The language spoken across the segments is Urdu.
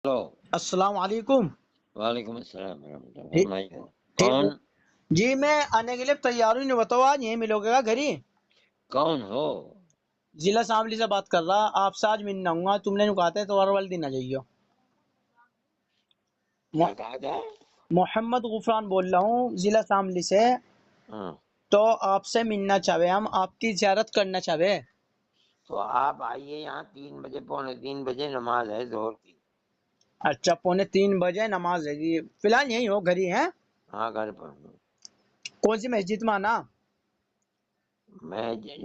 ہلو، السلام علیکم. وعلیکم السلام ورحمۃ اللہ، ٹھیک فرمائیے. ٹھیک ہو؟ کون؟ جی میں آنے کے لیے تیار ہوں. نہیں بتاؤ آج یہیں ملو گے گا گھر ہی؟ کون ہو؟ ضلع اسمبلی سے بات کر رہا. آپ سے آج ملنا ہوں گا. تم نے کہا تھا تو ہر والے دن آ جائیو. کیا کہا تھا؟ محمد غفران بول رہا ہوں ضلع اسمبلی سے. ہاں، تو آپ سے ملنا چاہے، ہم آپ کی زیارت کرنا چاہے. تو آپ آئیے یہاں 3 بجے، 2:45 نماز ہے ظہر کی. اچھا 2:45 نماز ہے جی. فی الحال یہیں ہو، گھر ہی ہیں؟ ہاں، گھر پر ہوں. کون سی مسجد میں آنا؟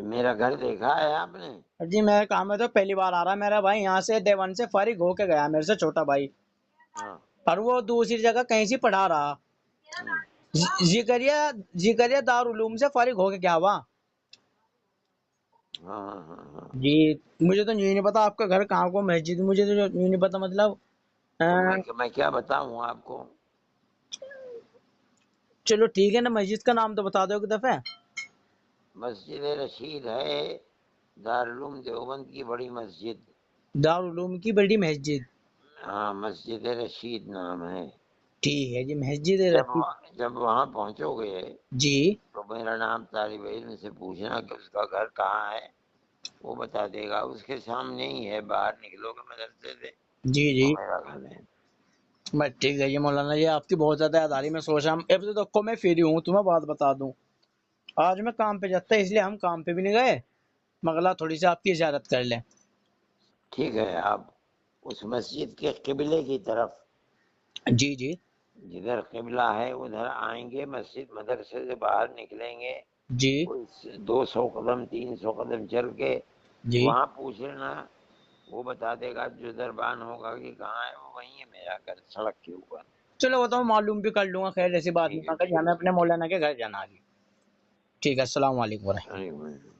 میرا گھر دیکھا ہے آپ نے؟ جی میرا کام ہے تو پہلی بار آ رہا. میرا بھائی یہاں سے دیوان سے فارغ ہو کے گیا، میرے سے چھوٹا بھائی، ہاں. اور وہ دوسری جگہ کہیں سے پڑھا رہا. ہوں. ذکریہ دارالعلوم سے فارغ ہو کے کیا ہوا. ہاں ہاں ہاں ہاں. جی مجھے تو یوں نہیں پتا آپ کا گھر کہاں کو مسجد. مجھے تو یوں نہیں پتا، مطلب تو میں کیا بتاؤں آپ کو؟ چلو ٹھیک ہے نا، مسجد کا نام تو بتا دو ایک دفعہ. مسجد رشید ہے، دارالعلوم دیوبند کی بڑی مسجد. دارالعلوم کی بڑی مسجد. ہاں، مسجد رشید نام ہے. ٹھیک ہے جی، مسجد رشید. جب وہاں پہنچو گے جی تو میرا نام طالب علم سے پوچھنا کہ اس کا گھر کہاں ہے، وہ بتا دے گا. اس کے سامنے ہی ہے، باہر نکلو گے مدرسے سے جی وہ جی میرا گھر ہے. میں ٹھیک ہے جی مولانا جی، آپ کی بہت زیادہ یاد آ رہی. میں سوچا ہم اب تو میں فری ہوں. تمہیں بات بتا دوں، آج میں کام پہ جاتا اس لیے ہم کام پہ بھی نہیں گئے. مغلا تھوڑی سی آپ کی زیارت کر لیں. ٹھیک ہے، آپ اس مسجد کے قبلے کی طرف، جی جی جدھر قبلہ ہے ادھر آئیں گے. مسجد مدرسے سے باہر نکلیں گے، جی 200 قدم 300 قدم چل کے جی وہاں پوچھ لینا، وہ بتا دے گا. جو دربان ہوگا کہ کہاں ہے، وہ وہیں ہے میرا گھر، سڑک کے اوپر. چلو وہ تو میں معلوم بھی کر لوں گا. خیر ایسی بات ٹھیک ہے، نہیں، ہمیں اپنے مولانا کے گھر جانا ہے. ٹھیک ہے، السلام علیکم ورحمۃ اللہ. ٹھیک ہے.